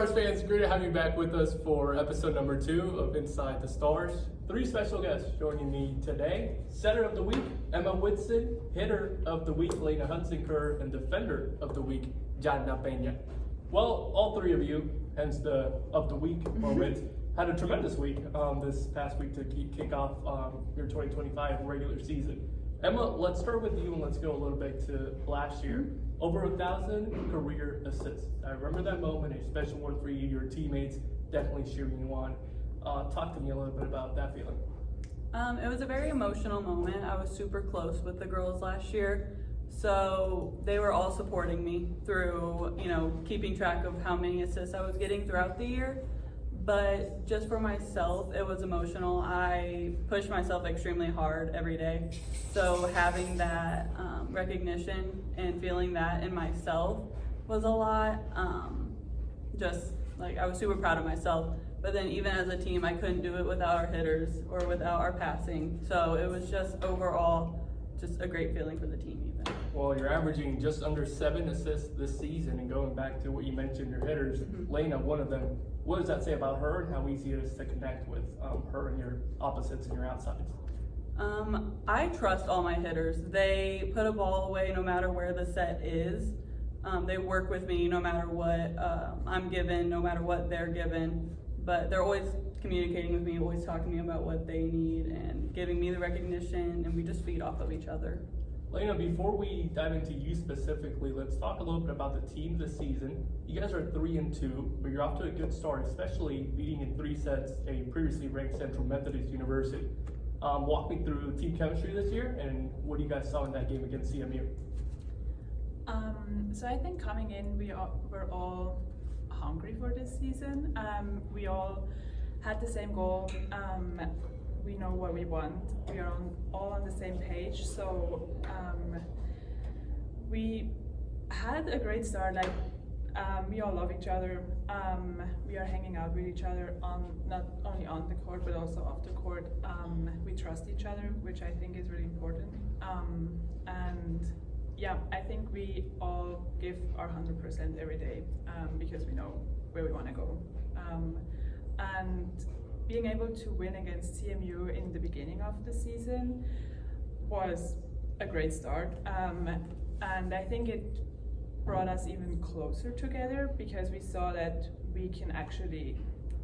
Stars fans, great to have you back with us for episode number 2 of Inside the Stars. 3 special guests joining me today. Setter of the week, Emma Whitson. Hitter of the week, Lena Hunziker. And defender of the week, Jatnna Peña. Well, all 3 of you, hence the of the week moment, had a tremendous week this past week to kick off your 2025 regular season. Emma, let's start with you and let's go a little bit to last year. Over 1,000 career assists. I remember that moment, a special one for you, your teammates definitely cheering you on. Talk to me a little bit about that feeling. It was a very emotional moment. I was super close with the girls last year. So they were all supporting me through, keeping track of how many assists I was getting throughout the year. But just for myself, it was emotional. I pushed myself extremely hard every day. So having that recognition and feeling that in myself was a lot. I was super proud of myself. But then even as a team, I couldn't do it without our hitters or without our passing. So it was just overall just a great feeling for the team even. Well, you're averaging just under 7 assists this season, and going back to what you mentioned, your hitters, Lena, one of them. What does that say about her and how easy it is to connect with her and your opposites and your outsides? I trust all my hitters. They put a ball away no matter where the set is. They work with me no matter what I'm given, no matter what they're given. But they're always communicating with me, always talking to me about what they need and giving me the recognition, and we just feed off of each other. Lena, before we dive into you specifically, let's talk a little bit about the team this season. You guys are 3-2, but you're off to a good start, especially beating in 3 sets a previously ranked Central Methodist University. Walk me through team chemistry this year and what you guys saw in that game against CMU. So I think coming in, we're all hungry for this season. We all had the same goal. We know what we want. We are all on the same page. So we had a great start. We all love each other. We are hanging out with each other not only on the court but also off the court. We trust each other, which I think is really important. And yeah, I think we all give our 100% every day because we know where we want to go. And being able to win against CMU in the beginning of the season was a great start. And I think it brought us even closer together because we saw that we can actually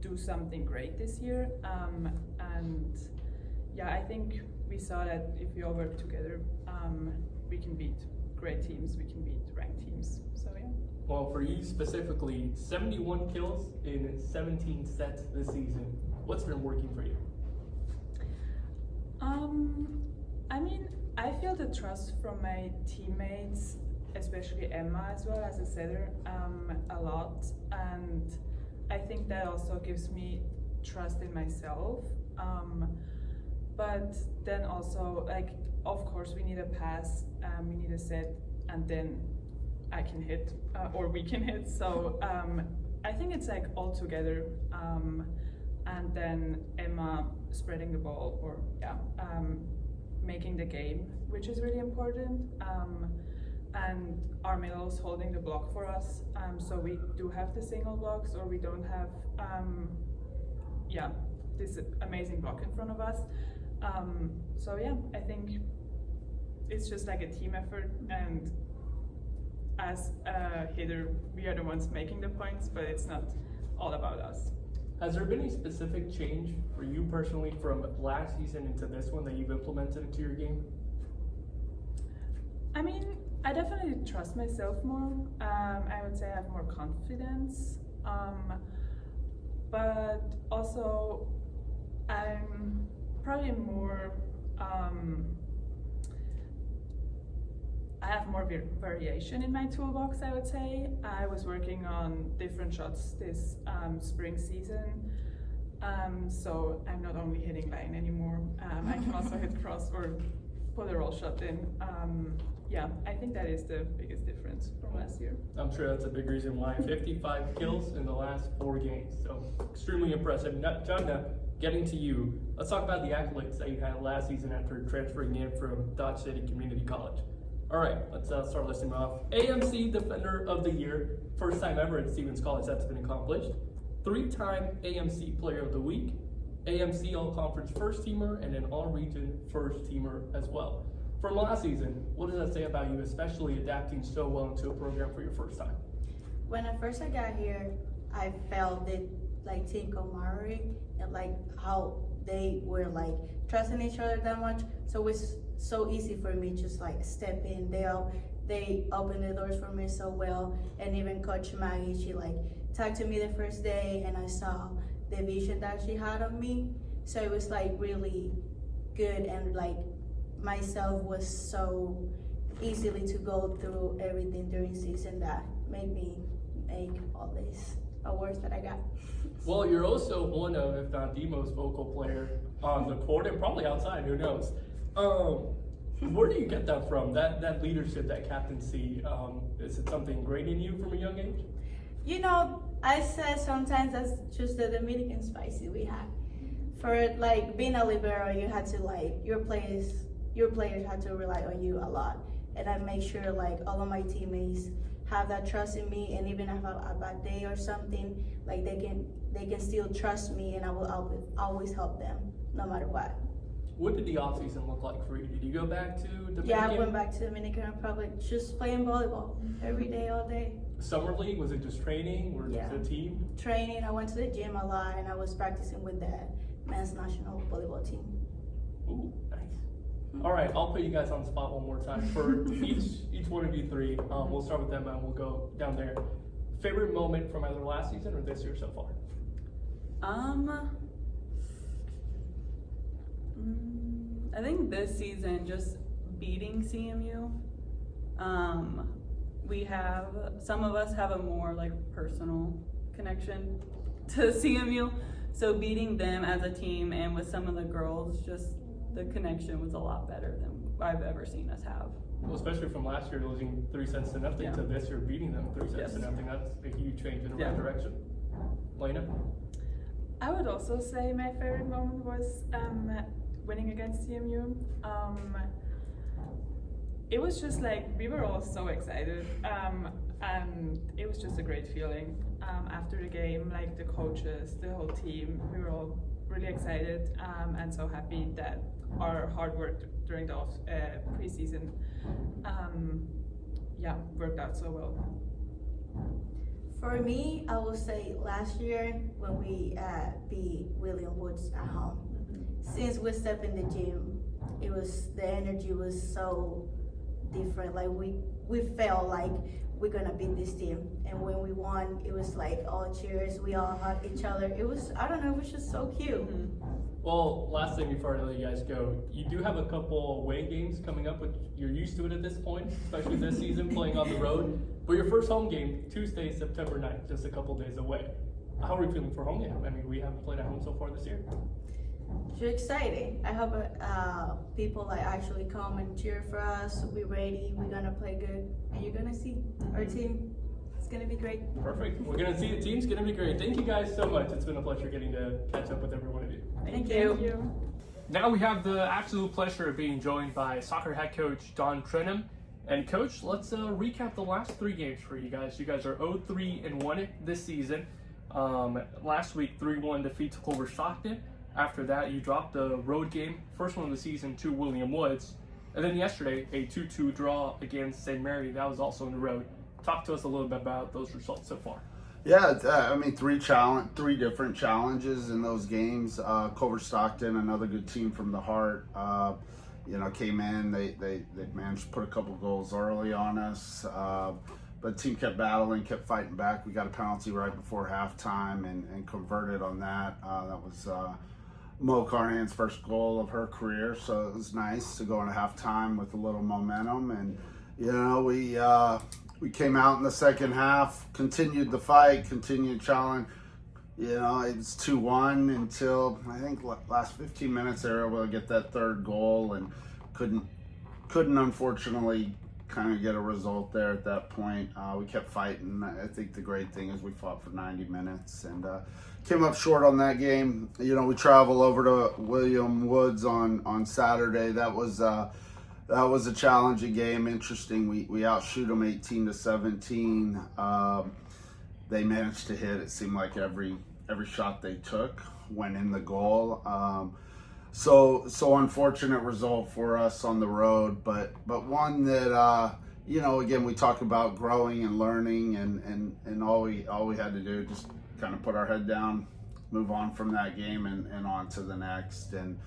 do something great this year. And yeah, I think we saw that if we all work together, we can beat great teams, we can beat ranked teams. So yeah. Well, for you specifically, 71 kills in 17 sets this season. What's been working for you? I feel the trust from my teammates, especially Emma as well as a setter, a lot. And I think that also gives me trust in myself. But then also, of course, we need a pass, we need a set, and then I can hit, or we can hit. So I think it's all together. And then Emma spreading the ball, or making the game, which is really important. And our middles holding the block for us, so we do have the single blocks, or we don't have this amazing block in front of us. So yeah, I think it's just a team effort, and as a hitter, we are the ones making the points, but it's not all about us. Has there been a specific change for you personally from last season into this one that you've implemented into your game? I definitely trust myself more. I would say I have more confidence, but also I'm probably more, I have more variation in my toolbox, I would say. I was working on different shots this spring season, so I'm not only hitting line anymore. I can also hit cross or put a roll shot in. Yeah, I think that is the biggest difference from last year. I'm sure that's a big reason why. 55 kills in the last 4 games, so extremely impressive. Jatnna, getting to you, let's talk about the accolades that you had last season after transferring in from Dodge City Community College. All right, let's start listing them off. AMC Defender of the Year, first time ever at Stevens College that's been accomplished. 3-time AMC Player of the Week, AMC All-Conference First Teamer, and an All-Region First Teamer as well. From last season, what does that say about you, especially adapting so well into a program for your first time? When I first got here, I felt that like team camaraderie and like how they were like trusting each other that much. So it's so easy for me just like step in. They opened the doors for me so well, and even Coach Maggie, she like talked to me the first day, and I saw the vision that she had of me. So it was like really good, and like myself was so easily to go through everything during season that made me make all these awards that I got. Well, you're also one of, if not the most vocal player on the court and probably outside, who knows. Where do you get that from, that leadership, that captaincy? Is it something great in you from a young age? You know, I said sometimes that's just the Dominican spicy we have. For like being a libero, you had to like, your players had to rely on you a lot. And I make sure like all of my teammates have that trust in me, and even if I have a bad day or something, like they can still trust me, and I will always help them no matter what. What did the offseason look like for you? Did you go back to Dominican? Yeah, I went back to Dominican Republic, just playing volleyball every day, all day. Summer league, was it just training or Yeah. just a team? Training, I went to the gym a lot, and I was practicing with the men's national volleyball team. Ooh, nice. All right, I'll put you guys on the spot one more time. For each one of you three, we'll start with them and we'll go down there. Favorite moment from either last season or this year so far? I think this season, just beating CMU. Some of us have a more like personal connection to CMU. So beating them as a team and with some of the girls, just the connection was a lot better than I've ever seen us have. Well, especially from last year losing 3 sets to nothing to this year beating them 3 sets to nothing. That's a huge change in the right direction. Lena? I would also say my favorite moment was winning against CMU. It was just like, we were all so excited, and it was just a great feeling. After the game, like the coaches, the whole team, we were all really excited and so happy that our hard work during the preseason worked out so well. For me, I would say last year when we beat William Woods at home. Since we stepped in the gym, the energy was so different. Like we felt like we're gonna beat this team, and when we won, it was like all cheers. We all hugged each other. It was just so cute. Well, last thing before I let you guys go, you do have a couple away games coming up, which you're used to it at this point, especially this season, playing on the road. But your first home game, Tuesday, September 9th, just a couple days away. How are you feeling for home game? I mean, we haven't played at home so far this year. It's exciting. I hope people like actually come and cheer for us. We're ready. We're gonna play good, and you're gonna see our team. It's gonna be great. Perfect. We're gonna see the team's gonna be great. Thank you guys so much. It's been a pleasure getting to catch up with every one of you. Thank you. Now we have the absolute pleasure of being joined by soccer head coach Don Trentham. And coach, let's recap the last 3 games for you guys. You guys are 0-3-1 this season. Last week, 3-1 defeat to Culver Stockton. After that, you dropped the road game, first one of the season, to William Woods. And then yesterday, a 2-2 draw against St. Mary. That was also on the road. Talk to us a little bit about those results so far. Yeah, I mean, 3 different challenges in those games. Culver Stockton, another good team from the heart, came in. They managed to put a couple goals early on us. But the team kept battling, kept fighting back. We got a penalty right before halftime and converted on that. That was Mo Carnahan's first goal of her career, so it was nice to go into halftime with a little momentum. And we came out in the second half, continued the fight, continued challenge. It was 2-1 until I think last 15 minutes they were able to get that third goal and couldn't unfortunately kind of get a result there at that point. We kept fighting. I think the great thing is we fought for 90 minutes and came up short on that game. We travel over to William Woods on Saturday. That was that was a challenging game. Interesting. We outshoot them 18-17. They managed to hit. It seemed like every shot they took went in the goal. So unfortunate result for us on the road, but one that again, we talk about growing and learning, and all we had to do just kind of put our head down, move on from that game, and on to the next. And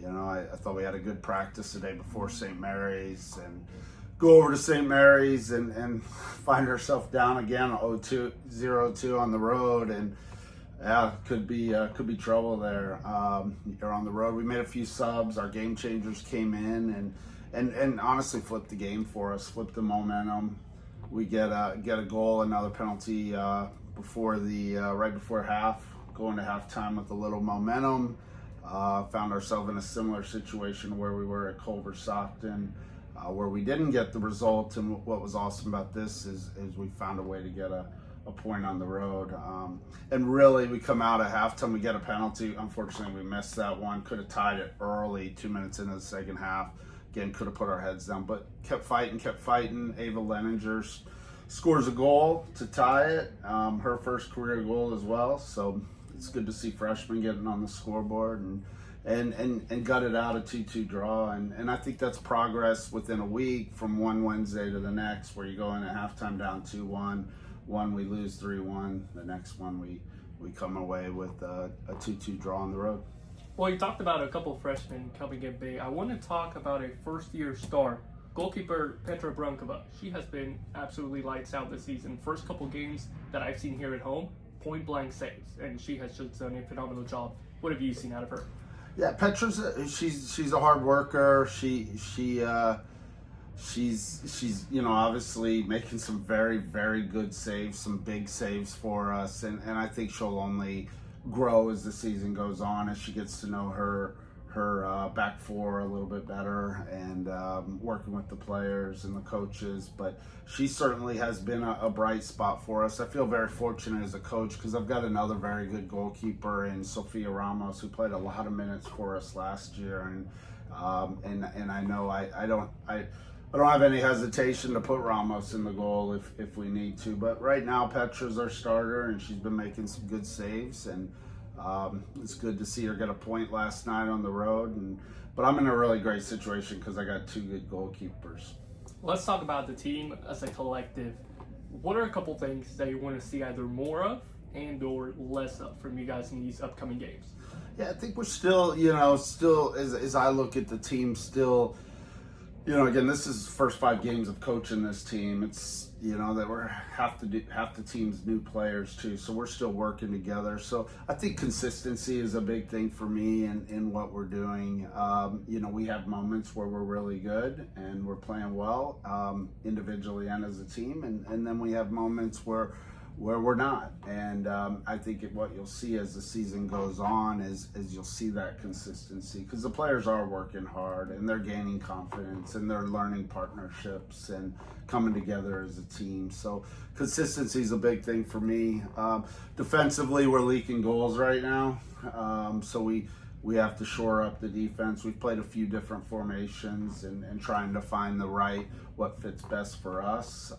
I thought we had a good practice the day before St. Mary's, and go over to St. Mary's and find ourselves down again 0-2 on the road, and yeah, could be trouble there. You're on the road. We made a few subs. Our game changers came in and honestly flipped the game for us, flipped the momentum. We get a goal, another penalty before right before half, going to halftime with a little momentum. Found ourselves in a similar situation where we were at Culver Stockton, where we didn't get the result. And what was awesome about this is we found a way to get a point on the road. And really, we come out at halftime, we get a penalty. Unfortunately, we missed that one. Could have tied it early, 2 minutes into the second half. Again, could have put our heads down, but kept fighting. Ava Leninger scores a goal to tie it, her first career goal as well. So it's good to see freshmen getting on the scoreboard and got it out a 2-2 draw. And I think that's progress within a week from one Wednesday to the next, where you go in at halftime down 2-1. One we lose 3-1. The next one we come away with a 2-2 draw on the road. Well, you talked about a couple of freshmen coming in big. I want to talk about a first-year star, goalkeeper Petra Brankova. She has been absolutely lights out this season. First couple games that I've seen here at home, point-blank saves, and she has just done a phenomenal job. What have you seen out of her? Yeah, Petra's she's a hard worker. She's obviously making some very, very good saves, some big saves for us, and I think she'll only grow as the season goes on, as she gets to know her back four a little bit better, and working with the players and the coaches. But she certainly has been a bright spot for us. I feel very fortunate as a coach because I've got another very good goalkeeper in Sofia Ramos, who played a lot of minutes for us last year, and I know I don't have any hesitation to put Ramos in the goal if we need to. But right now, Petra's our starter, and she's been making some good saves. And it's good to see her get a point last night on the road. But I'm in a really great situation because I got two good goalkeepers. Let's talk about the team as a collective. What are a couple things that you want to see either more of and or less of from you guys in these upcoming games? Yeah, I think we're still as I look at the team, still, again, this is the first 5 games of coaching this team. It's, that we're half the team's new players too, so we're still working together. So I think consistency is a big thing for me in what we're doing. We have moments where we're really good and we're playing well, individually and as a team, and then we have moments where we're not. And I think what you'll see as the season goes on is you'll see that consistency, because the players are working hard and they're gaining confidence and they're learning partnerships and coming together as a team. So consistency is a big thing for me. Defensively, we're leaking goals right now, so we have to shore up the defense. We've played a few different formations and trying to find what fits best for us.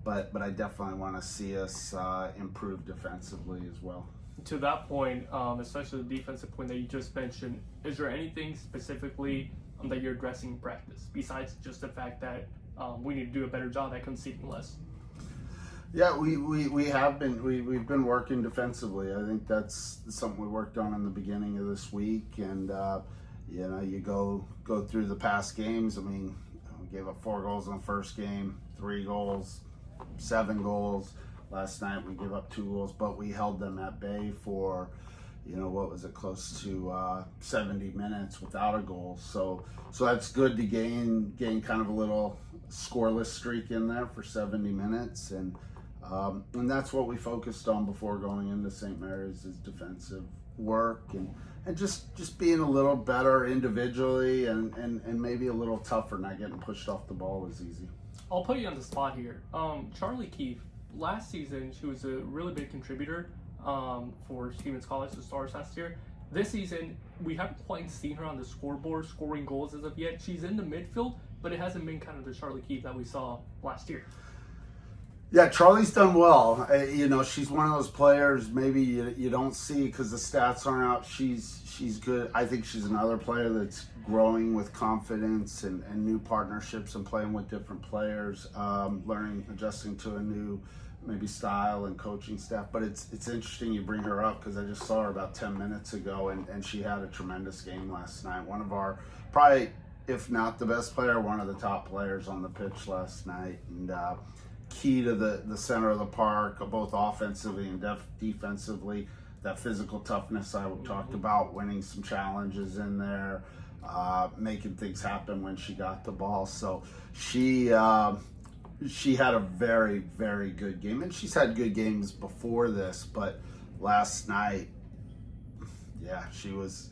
But I definitely want to see us improve defensively as well. To that point, especially the defensive point that you just mentioned, is there anything specifically that you're addressing in practice besides just the fact that we need to do a better job at conceding less? Yeah, we have been we've been working defensively. I think that's something we worked on in the beginning of this week, and you go through the past games. I mean, we gave up 4 goals in the first game, 3 goals. 7 goals. Last night we gave up 2 goals, but we held them at bay for, close to 70 minutes without a goal. So that's good to gain kind of a little scoreless streak in there for 70 minutes, and that's what we focused on before going into St. Mary's, is defensive work and just being a little better individually and maybe a little tougher, not getting pushed off the ball as easy. I'll put you on the spot here. Charlie Keefe, last season she was a really big contributor for Stevens College, the Stars last year. this season, we haven't quite seen her on the scoreboard scoring goals as of yet. She's in the midfield, but it hasn't been kind of the Charlie Keith that we saw last year. Yeah, Charlie's done well. You know, she's one of those players maybe you don't see because the stats aren't out. She's good. I think she's another player that's growing with confidence and new partnerships and playing with different players, learning, adjusting to a new maybe style and coaching staff. But it's interesting you bring her up because I just saw her about 10 minutes ago and she had a tremendous game last night. One of our, probably, if not the best player, one of the top players on the pitch last night. And key to the center of the park, both offensively and defensively. That physical toughness I talked about, winning some challenges in there, making things happen when she got the ball. So she had a very, very good game, and she's had good games before this, but last night, yeah, she was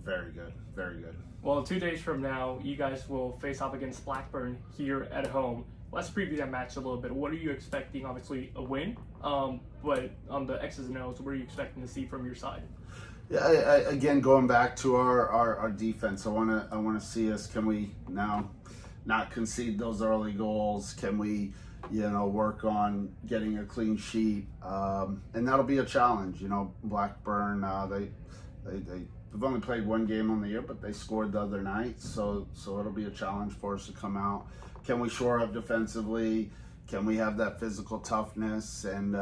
very good, very good. Well, 2 days from now, you guys will face off against Blackburn here at home. Let's preview that match a little bit. What are you expecting? Obviously, a win. But on the X's and O's, what are you expecting to see from your side? Yeah, again, going back to our defense, I want to see us. Can we now not concede those early goals? Can we, work on getting a clean sheet? And that'll be a challenge. Blackburn, they've only played one game on the year, but they scored the other night, so it'll be a challenge for us to come out. Can we shore up defensively? Can we have that physical toughness? And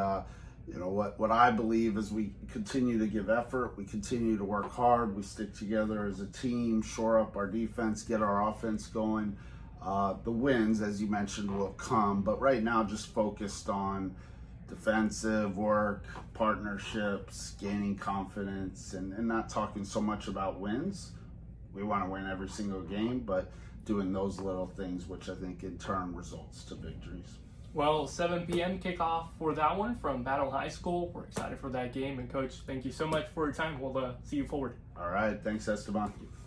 what I believe is we continue to give effort, we continue to work hard, we stick together as a team, shore up our defense, get our offense going. The wins, as you mentioned, will come, but right now just focused on defensive work, partnerships, gaining confidence, and not talking so much about wins. We want to win every single game, but doing those little things, which I think in turn results to victories. Well, 7 p.m. kickoff for that one from Battle High School. We're excited for that game. And Coach, thank you so much for your time. We'll see you forward. All right. Thanks, Esteban.